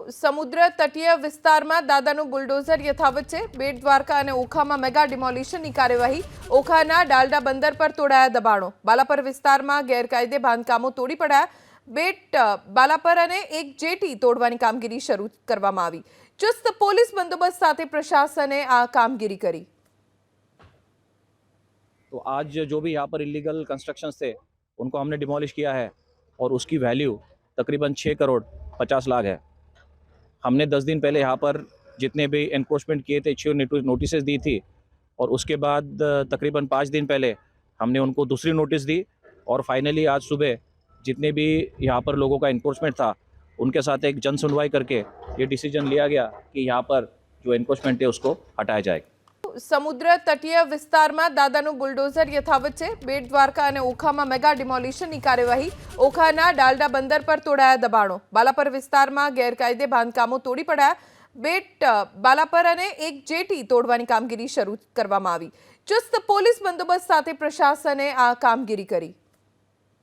સમુદ્ર તટીય વિસ્તારમાં દાદાનું બુલડોઝર યથાવત છે। બેટ દ્વારકા અને ઓખામાં મેગા ડિમોલિશનની કાર્યવાહી। ઓખાના ડાલડા બંદર પર તોડાયા દબાણો। બાલાપર વિસ્તારમાં ગેરકાયદે બાંધકામો તોડી પડાયા। બેટ બાલાપર અને એક જેટી તોડવાની કામગીરી શરૂ કરવામાં આવી। ચુસ્ત પોલીસ બંદોબસ્ત સાથે પ્રશાસને આ કામગીરી કરી। तो आज जो भी यहाँ पर इलीगल कंस्ट्रक्शंस थे उनको हमने डिमोलिश किया है और उसकी वैल्यू तकरीबन 6 करोड़ 50 लाख है। हमने 10 दिन पहले यहाँ पर जितने भी एनक्रोचमेंट किए थे 6 नोटिस दी थी और उसके बाद तकरीबन 5 दिन पहले हमने उनको दूसरी नोटिस दी और फाइनली आज सुबह जितने भी यहाँ पर लोगों का एनक्रोचमेंट था उनके साथ एक जन सुनवाई करके ये डिसीजन लिया गया कि यहाँ पर जो एनक्रोचमेंट है उसको हटाया जाएगा। સમુદ્ર તટીય વિસ્તારમાં દાદાનું બુલડોઝર યથાવત છે। બેટ દ્વારકા અને ઓખામાં મેગા ડિમોલિશનની કાર્યવાહી। ઓખાના ડાલડા બંદર પર તોડાયા દબાણો। બાલાપર વિસ્તારમાં ગેરકાયદે બાંધકામો તોડી પડાયા। બેટ બાલાપર અને એક જેટી તોડવાની કામગીરી શરૂ કરવામાં આવી। ચુસ્ત પોલીસ બંદોબસ્ત સાથે પ્રશાસને આ કામગીરી કરી।